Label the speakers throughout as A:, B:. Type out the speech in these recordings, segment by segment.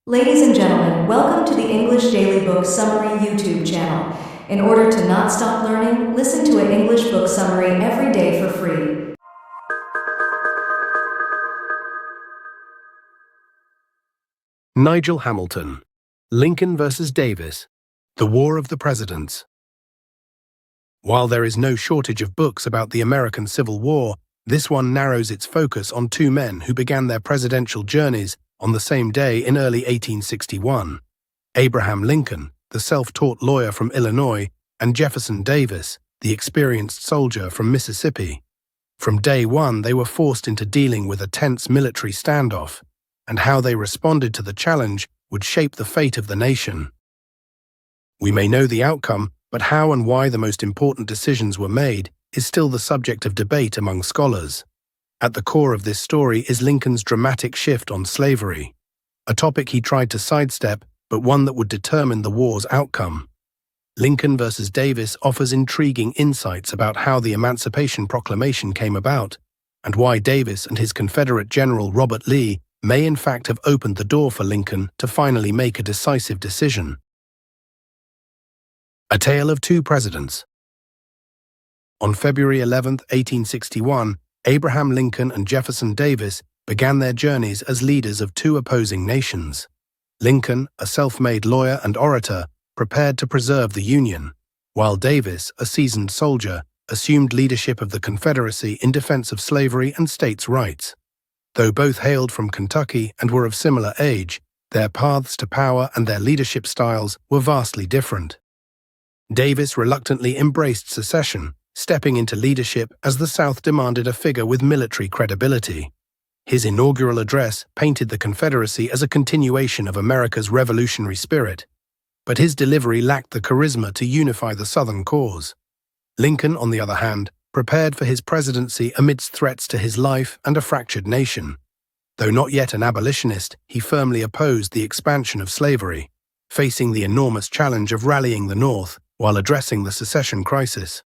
A: Ladies and gentlemen, welcome to the English Daily Book Summary YouTube channel. In order to not stop learning, listen to an English book summary every day for free.
B: Nigel Hamilton, Lincoln versus Davis, The War of the Presidents. While there is no shortage of books about the American Civil War, this one narrows its focus on two men who began their presidential journeys on the same day in early 1861. Abraham Lincoln, the self-taught lawyer from Illinois, and Jefferson Davis, the experienced soldier from Mississippi. From day one, they were forced into dealing with a tense military standoff, and how they responded to the challenge would shape the fate of the nation. We may know the outcome, but how and why the most important decisions were made is still the subject of debate among scholars. At the core of this story is Lincoln's dramatic shift on slavery, a topic he tried to sidestep, but one that would determine the war's outcome. Lincoln versus Davis offers intriguing insights about how the Emancipation Proclamation came about, and why Davis and his Confederate General Robert Lee may in fact have opened the door for Lincoln to finally make a decisive decision. A Tale of Two Presidents. On February 11, 1861, Abraham Lincoln and Jefferson Davis began their journeys as leaders of two opposing nations. Lincoln, a self-made lawyer and orator, prepared to preserve the Union, while Davis, a seasoned soldier, assumed leadership of the Confederacy in defense of slavery and states' rights. Though both hailed from Kentucky and were of similar age, their paths to power and their leadership styles were vastly different. Davis reluctantly embraced secession, stepping into leadership as the South demanded a figure with military credibility. His inaugural address painted the Confederacy as a continuation of America's revolutionary spirit, but his delivery lacked the charisma to unify the Southern cause. Lincoln, on the other hand, prepared for his presidency amidst threats to his life and a fractured nation. Though not yet an abolitionist, he firmly opposed the expansion of slavery, facing the enormous challenge of rallying the North while addressing the secession crisis.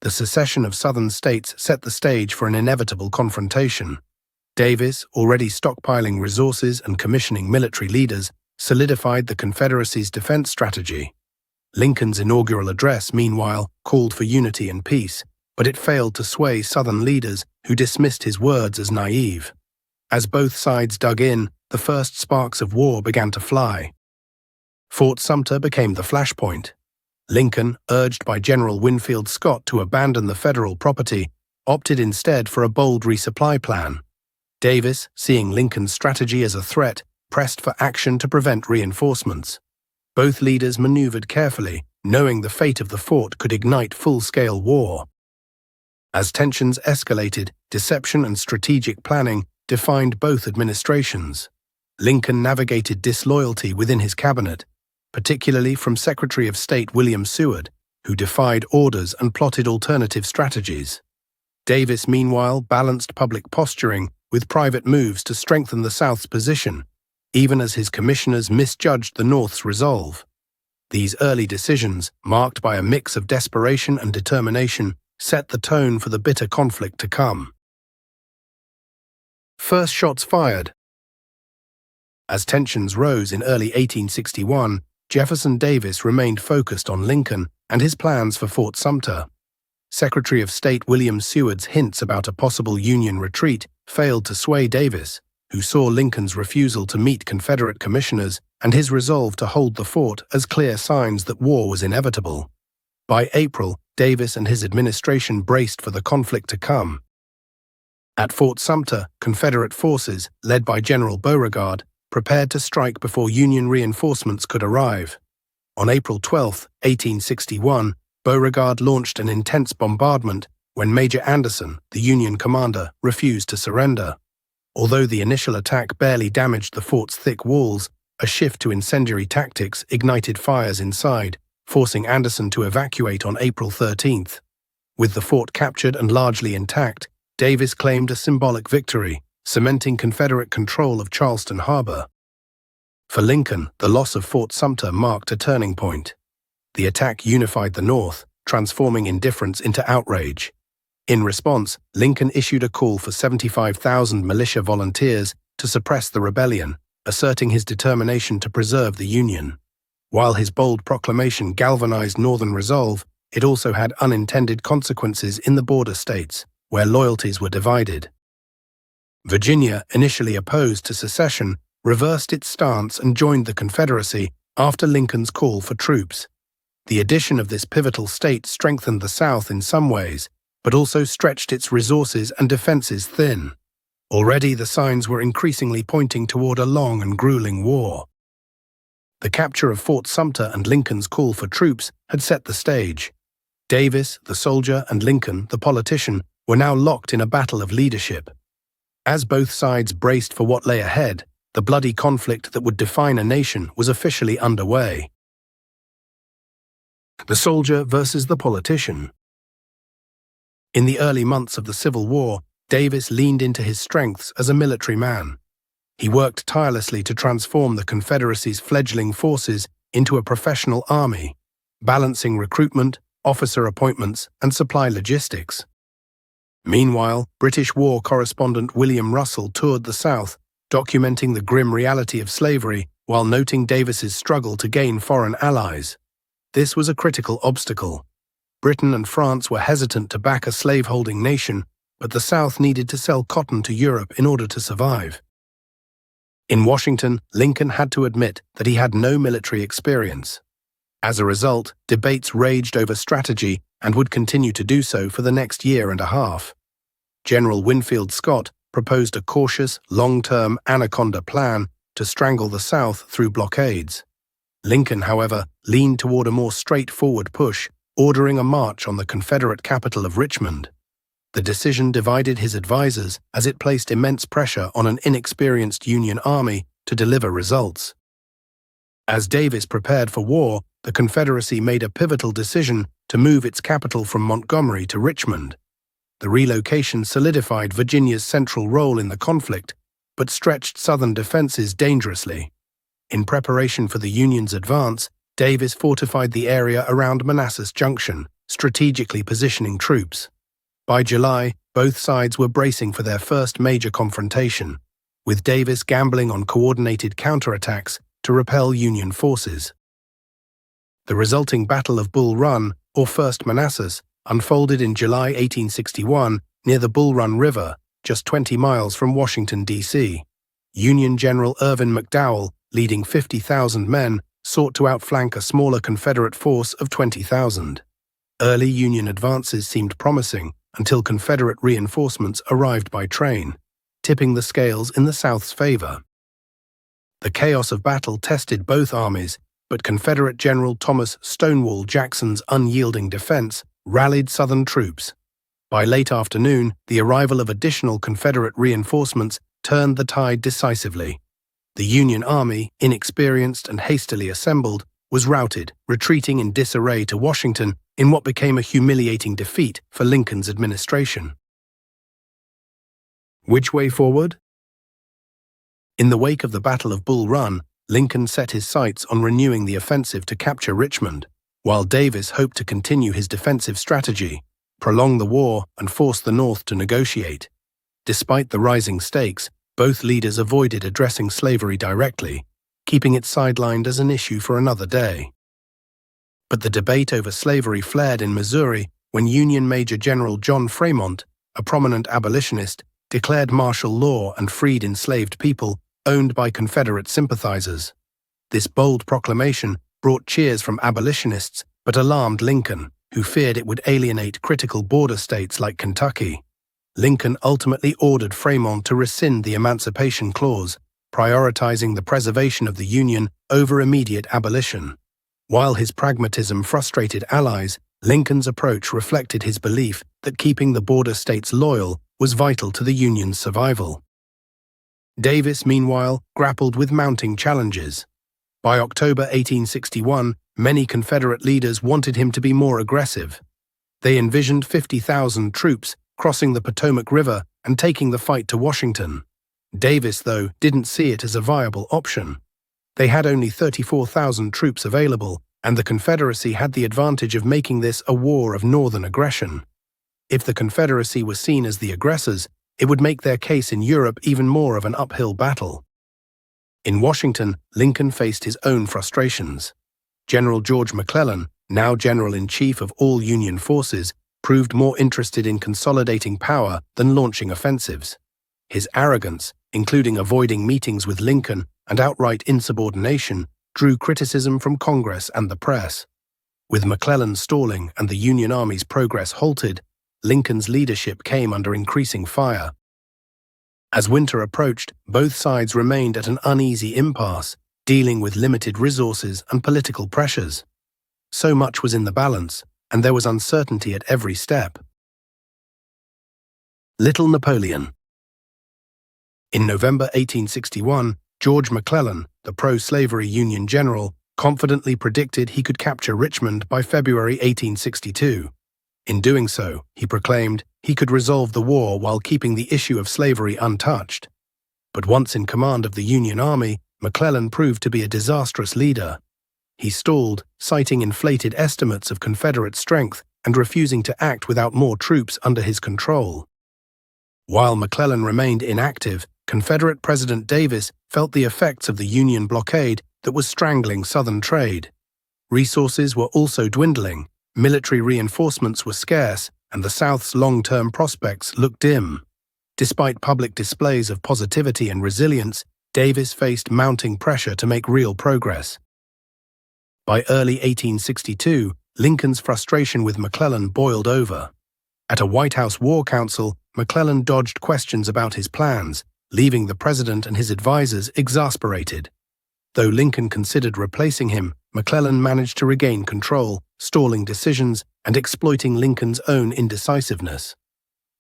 B: The secession of Southern states set the stage for an inevitable confrontation. Davis, already stockpiling resources and commissioning military leaders, solidified the Confederacy's defense strategy. Lincoln's inaugural address, meanwhile, called for unity and peace, but it failed to sway Southern leaders who dismissed his words as naive. As both sides dug in, the first sparks of war began to fly. Fort Sumter became the flashpoint. Lincoln, urged by General Winfield Scott to abandon the federal property, opted instead for a bold resupply plan. Davis, seeing Lincoln's strategy as a threat, pressed for action to prevent reinforcements. Both leaders maneuvered carefully, knowing the fate of the fort could ignite full-scale war. As tensions escalated, deception and strategic planning defined both administrations. Lincoln navigated disloyalty within his cabinet, particularly from Secretary of State William Seward, who defied orders and plotted alternative strategies. Davis, meanwhile, balanced public posturing with private moves to strengthen the South's position, even as his commissioners misjudged the North's resolve. These early decisions, marked by a mix of desperation and determination, set the tone for the bitter conflict to come. First shots fired. As tensions rose in early 1861, Jefferson Davis remained focused on Lincoln and his plans for Fort Sumter. Secretary of State William Seward's hints about a possible Union retreat failed to sway Davis, who saw Lincoln's refusal to meet Confederate commissioners and his resolve to hold the fort as clear signs that war was inevitable. By April, Davis and his administration braced for the conflict to come. At Fort Sumter, Confederate forces, led by General Beauregard, prepared to strike before Union reinforcements could arrive. On April 12, 1861, Beauregard launched an intense bombardment when Major Anderson, the Union commander, refused to surrender. Although the initial attack barely damaged the fort's thick walls, a shift to incendiary tactics ignited fires inside, forcing Anderson to evacuate on April 13th. With the fort captured and largely intact, Davis claimed a symbolic victory, cementing Confederate control of Charleston Harbor. For Lincoln, the loss of Fort Sumter marked a turning point. The attack unified the North, transforming indifference into outrage. In response, Lincoln issued a call for 75,000 militia volunteers to suppress the rebellion, asserting his determination to preserve the Union. While his bold proclamation galvanized Northern resolve, it also had unintended consequences in the border states, where loyalties were divided. Virginia, initially opposed to secession, reversed its stance and joined the Confederacy after Lincoln's call for troops. The addition of this pivotal state strengthened the South in some ways, but also stretched its resources and defenses thin. Already the signs were increasingly pointing toward a long and grueling war. The capture of Fort Sumter and Lincoln's call for troops had set the stage. Davis, the soldier, and Lincoln, the politician, were now locked in a battle of leadership. As both sides braced for what lay ahead, the bloody conflict that would define a nation was officially underway. The soldier versus the politician. In the early months of the Civil War, Davis leaned into his strengths as a military man. He worked tirelessly to transform the Confederacy's fledgling forces into a professional army, balancing recruitment, officer appointments, and supply logistics. Meanwhile, British war correspondent William Russell toured the South, documenting the grim reality of slavery while noting Davis's struggle to gain foreign allies. This was a critical obstacle. Britain and France were hesitant to back a slaveholding nation, but the South needed to sell cotton to Europe in order to survive. In Washington, Lincoln had to admit that he had no military experience. As a result, debates raged over strategy and would continue to do so for the next year and a half. General Winfield Scott proposed a cautious, long-term Anaconda plan to strangle the South through blockades. Lincoln, however, leaned toward a more straightforward push, ordering a march on the Confederate capital of Richmond. The decision divided his advisers as it placed immense pressure on an inexperienced Union army to deliver results. As Davis prepared for war, the Confederacy made a pivotal decision to move its capital from Montgomery to Richmond. The relocation solidified Virginia's central role in the conflict, but stretched Southern defenses dangerously. In preparation for the Union's advance, Davis fortified the area around Manassas Junction, strategically positioning troops. By July, both sides were bracing for their first major confrontation, with Davis gambling on coordinated counterattacks to repel Union forces. The resulting Battle of Bull Run, or First Manassas, unfolded in July 1861 near the Bull Run River, just 20 miles from Washington, D.C. Union General Irvin McDowell, leading 50,000 men, sought to outflank a smaller Confederate force of 20,000. Early Union advances seemed promising until Confederate reinforcements arrived by train, tipping the scales in the South's favor. The chaos of battle tested both armies, but Confederate General Thomas Stonewall Jackson's unyielding defense rallied Southern troops. By late afternoon, the arrival of additional Confederate reinforcements turned the tide decisively. The Union Army, inexperienced and hastily assembled, was routed, retreating in disarray to Washington in what became a humiliating defeat for Lincoln's administration. Which way forward? In the wake of the Battle of Bull Run, Lincoln set his sights on renewing the offensive to capture Richmond, while Davis hoped to continue his defensive strategy, prolong the war, and force the North to negotiate. Despite the rising stakes, both leaders avoided addressing slavery directly, keeping it sidelined as an issue for another day. But the debate over slavery flared in Missouri when Union Major General John Fremont, a prominent abolitionist, declared martial law and freed enslaved people owned by Confederate sympathizers. This bold proclamation brought cheers from abolitionists but alarmed Lincoln, who feared it would alienate critical border states like Kentucky. Lincoln ultimately ordered Fremont to rescind the Emancipation Clause, prioritizing the preservation of the Union over immediate abolition. While his pragmatism frustrated allies, Lincoln's approach reflected his belief that keeping the border states loyal was vital to the Union's survival. Davis, meanwhile, grappled with mounting challenges. By October 1861, many Confederate leaders wanted him to be more aggressive. They envisioned 50,000 troops crossing the Potomac River and taking the fight to Washington. Davis, though, didn't see it as a viable option. They had only 34,000 troops available, and the Confederacy had the advantage of making this a war of northern aggression. If the Confederacy was seen as the aggressors, it would make their case in Europe even more of an uphill battle. In Washington, Lincoln faced his own frustrations. General George McClellan, now General-in-Chief of all Union forces, proved more interested in consolidating power than launching offensives. His arrogance, including avoiding meetings with Lincoln and outright insubordination, drew criticism from Congress and the press. With McClellan stalling and the Union Army's progress halted, Lincoln's leadership came under increasing fire. As winter approached, both sides remained at an uneasy impasse, dealing with limited resources and political pressures. So much was in the balance, and there was uncertainty at every step. Little Napoleon. In November 1861, George McClellan, the pro-slavery Union general, confidently predicted he could capture Richmond by February 1862. In doing so, he proclaimed he could resolve the war while keeping the issue of slavery untouched. But once in command of the Union Army, McClellan proved to be a disastrous leader. He stalled, citing inflated estimates of Confederate strength and refusing to act without more troops under his control. While McClellan remained inactive, Confederate President Davis felt the effects of the Union blockade that was strangling Southern trade. Resources were also dwindling, military reinforcements were scarce, and the South's long-term prospects looked dim. Despite public displays of positivity and resilience, Davis faced mounting pressure to make real progress. By early 1862, Lincoln's frustration with McClellan boiled over. At a White House War Council, McClellan dodged questions about his plans, leaving the president and his advisers exasperated. Though Lincoln considered replacing him, McClellan managed to regain control, stalling decisions and exploiting Lincoln's own indecisiveness.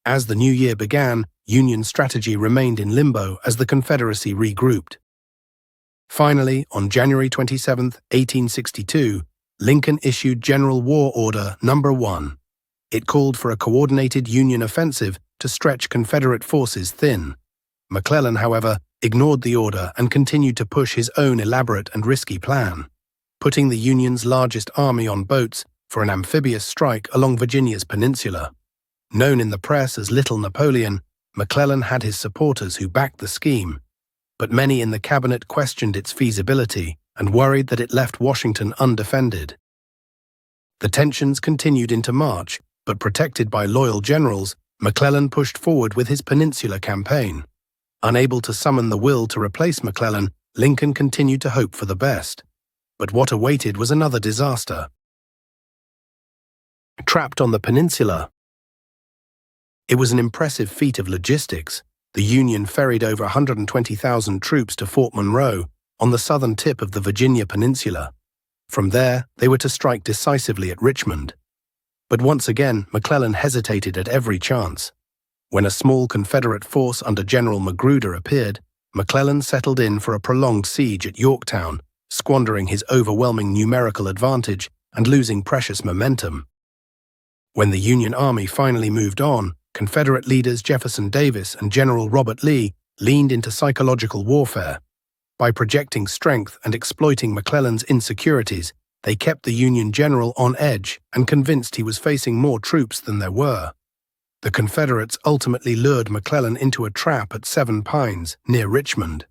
B: As the new year began, Union strategy remained in limbo as the Confederacy regrouped. Finally, on January 27, 1862, Lincoln issued General War Order No. 1. It called for a coordinated Union offensive to stretch Confederate forces thin. McClellan, however, ignored the order and continued to push his own elaborate and risky plan, putting the Union's largest army on boats for an amphibious strike along Virginia's peninsula. Known in the press as Little Napoleon, McClellan had his supporters who backed the scheme, but many in the cabinet questioned its feasibility and worried that it left Washington undefended. The tensions continued into March, but protected by loyal generals, McClellan pushed forward with his Peninsula campaign. Unable to summon the will to replace McClellan, Lincoln continued to hope for the best. But what awaited was another disaster. Trapped on the peninsula. It was an impressive feat of logistics. The Union ferried over 120,000 troops to Fort Monroe, on the southern tip of the Virginia Peninsula. From there, they were to strike decisively at Richmond. But once again, McClellan hesitated at every chance. When a small Confederate force under General Magruder appeared, McClellan settled in for a prolonged siege at Yorktown, squandering his overwhelming numerical advantage and losing precious momentum. When the Union Army finally moved on, Confederate leaders Jefferson Davis and General Robert Lee leaned into psychological warfare. By projecting strength and exploiting McClellan's insecurities, they kept the Union general on edge and convinced he was facing more troops than there were. The Confederates ultimately lured McClellan into a trap at Seven Pines, near Richmond.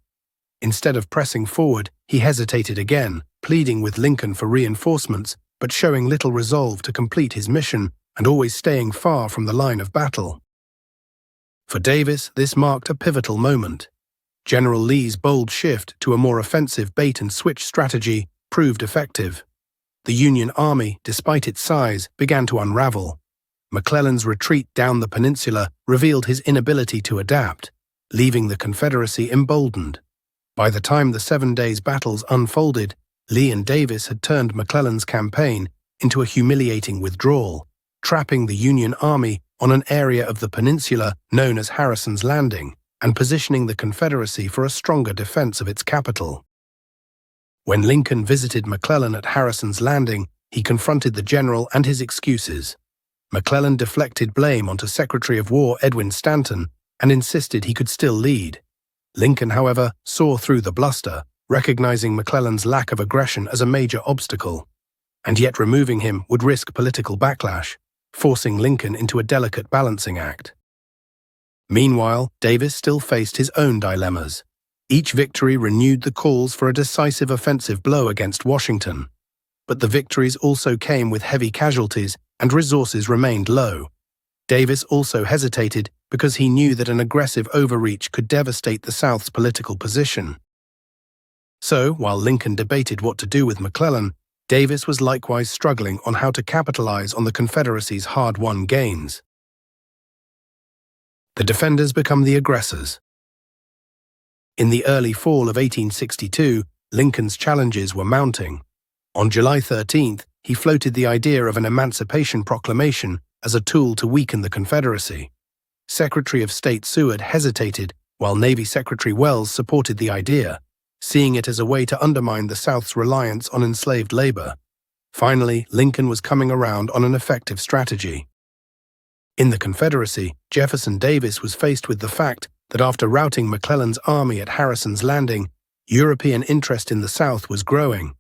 B: Instead of pressing forward, he hesitated again, pleading with Lincoln for reinforcements, but showing little resolve to complete his mission and always staying far from the line of battle. For Davis, this marked a pivotal moment. General Lee's bold shift to a more offensive bait-and-switch strategy proved effective. The Union Army, despite its size, began to unravel. McClellan's retreat down the peninsula revealed his inability to adapt, leaving the Confederacy emboldened. By the time the 7 days' battles unfolded, Lee and Davis had turned McClellan's campaign into a humiliating withdrawal, trapping the Union Army on an area of the peninsula known as Harrison's Landing and positioning the Confederacy for a stronger defense of its capital. When Lincoln visited McClellan at Harrison's Landing, he confronted the general and his excuses. McClellan deflected blame onto Secretary of War Edwin Stanton and insisted he could still lead. Lincoln, however, saw through the bluster, recognizing McClellan's lack of aggression as a major obstacle. And yet removing him would risk political backlash, forcing Lincoln into a delicate balancing act. Meanwhile, Davis still faced his own dilemmas. Each victory renewed the calls for a decisive offensive blow against Washington. But the victories also came with heavy casualties and resources remained low. Davis also hesitated because he knew that an aggressive overreach could devastate the South's political position. So, while Lincoln debated what to do with McClellan, Davis was likewise struggling on how to capitalize on the Confederacy's hard-won gains. The defenders become the aggressors. In the early fall of 1862, Lincoln's challenges were mounting. On July 13th, he floated the idea of an Emancipation Proclamation as a tool to weaken the Confederacy. Secretary of State Seward hesitated, while Navy Secretary Wells supported the idea, seeing it as a way to undermine the South's reliance on enslaved labor. Finally, Lincoln was coming around on an effective strategy. In the Confederacy, Jefferson Davis was faced with the fact that after routing McClellan's army at Harrison's Landing, European interest in the South was growing.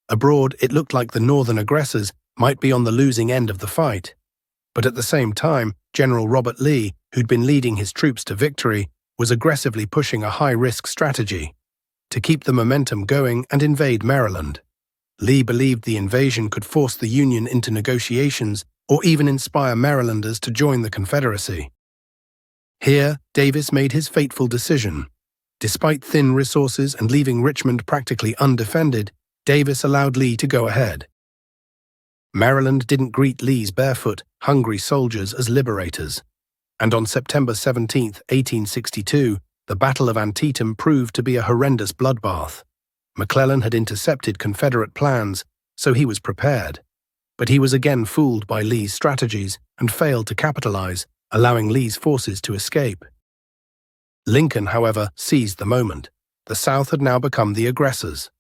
B: Abroad, it looked like the Northern aggressors might be on the losing end of the fight. But at the same time, General Robert Lee, who'd been leading his troops to victory, was aggressively pushing a high-risk strategy to keep the momentum going and invade Maryland. Lee believed the invasion could force the Union into negotiations or even inspire Marylanders to join the Confederacy. Here, Davis made his fateful decision. Despite thin resources and leaving Richmond practically undefended, Davis allowed Lee to go ahead. Maryland didn't greet Lee's barefoot, hungry soldiers as liberators, and on September 17, 1862, the Battle of Antietam proved to be a horrendous bloodbath. McClellan had intercepted Confederate plans, so he was prepared. But he was again fooled by Lee's strategies and failed to capitalize, allowing Lee's forces to escape. Lincoln, however, seized the moment. The South had now become the aggressors.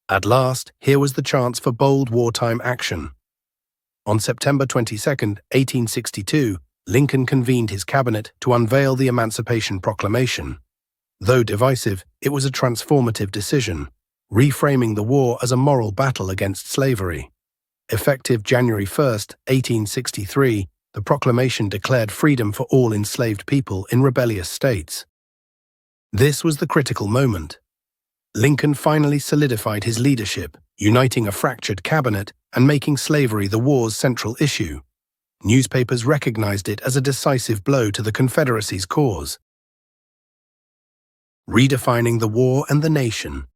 B: At last, here was the chance for bold wartime action. On September 22, 1862, Lincoln convened his cabinet to unveil the Emancipation Proclamation. Though divisive, it was a transformative decision, reframing the war as a moral battle against slavery. Effective January 1, 1863, the proclamation declared freedom for all enslaved people in rebellious states. This was the critical moment. Lincoln finally solidified his leadership, uniting a fractured cabinet and making slavery the war's central issue. Newspapers recognized it as a decisive blow to the Confederacy's cause. Redefining the war and the nation.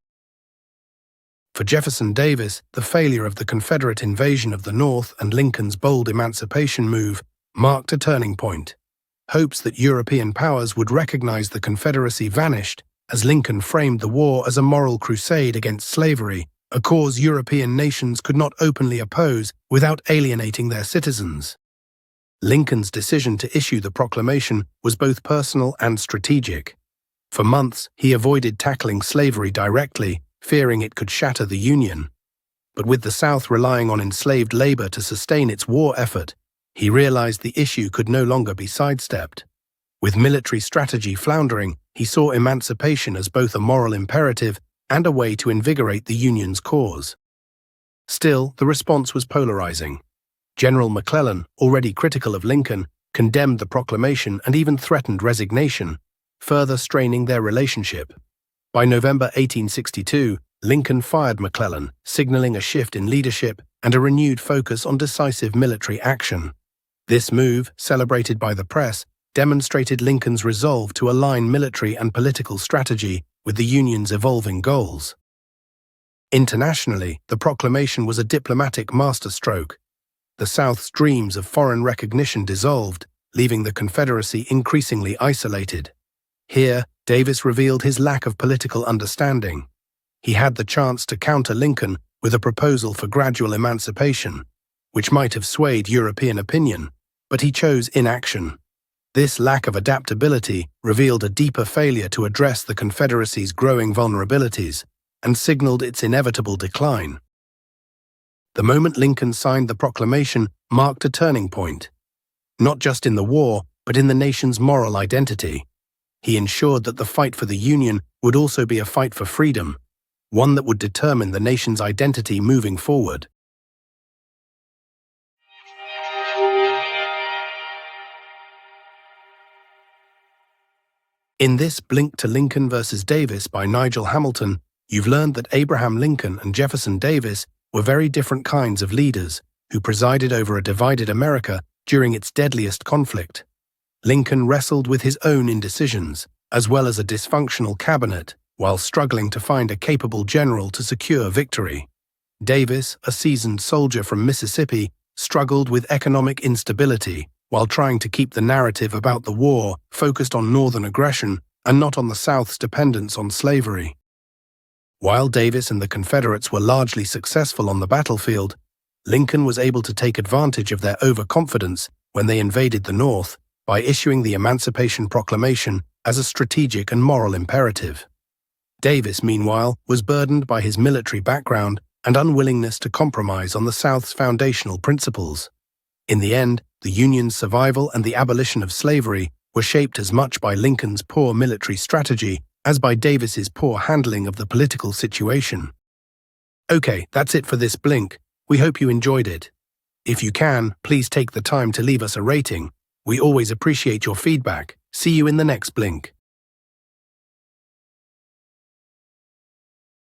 B: For Jefferson Davis, the failure of the Confederate invasion of the North and Lincoln's bold emancipation move marked a turning point. Hopes that European powers would recognize the Confederacy vanished as Lincoln framed the war as a moral crusade against slavery, a cause European nations could not openly oppose without alienating their citizens. Lincoln's decision to issue the proclamation was both personal and strategic. For months, he avoided tackling slavery directly, fearing it could shatter the Union. But with the South relying on enslaved labor to sustain its war effort, he realized the issue could no longer be sidestepped. With military strategy floundering, he saw emancipation as both a moral imperative and a way to invigorate the Union's cause. Still, the response was polarizing. General McClellan, already critical of Lincoln, condemned the proclamation and even threatened resignation, further straining their relationship. By November 1862, Lincoln fired McClellan, signaling a shift in leadership and a renewed focus on decisive military action. This move, celebrated by the press, demonstrated Lincoln's resolve to align military and political strategy with the Union's evolving goals. Internationally, the proclamation was a diplomatic masterstroke. The South's dreams of foreign recognition dissolved, leaving the Confederacy increasingly isolated. Here, Davis revealed his lack of political understanding. He had the chance to counter Lincoln with a proposal for gradual emancipation, which might have swayed European opinion, but he chose inaction. This lack of adaptability revealed a deeper failure to address the Confederacy's growing vulnerabilities and signaled its inevitable decline. The moment Lincoln signed the proclamation marked a turning point, not just in the war, but in the nation's moral identity. He ensured that the fight for the Union would also be a fight for freedom, one that would determine the nation's identity moving forward. In this Blink to Lincoln versus Davis by Nigel Hamilton, you've learned that Abraham Lincoln and Jefferson Davis were very different kinds of leaders who presided over a divided America during its deadliest conflict. Lincoln wrestled with his own indecisions, as well as a dysfunctional cabinet, while struggling to find a capable general to secure victory. Davis, a seasoned soldier from Mississippi, struggled with economic instability while trying to keep the narrative about the war focused on Northern aggression and not on the South's dependence on slavery. While Davis and the Confederates were largely successful on the battlefield, Lincoln was able to take advantage of their overconfidence when they invaded the North by issuing the Emancipation Proclamation as a strategic and moral imperative. Davis, meanwhile, was burdened by his military background and unwillingness to compromise on the South's foundational principles. In the end, the Union's survival and the abolition of slavery were shaped as much by Lincoln's poor military strategy as by Davis's poor handling of the political situation. Okay, that's it for this Blink. We hope you enjoyed it. If you can, please take the time to leave us a rating. We always appreciate your feedback. See you in the next Blink.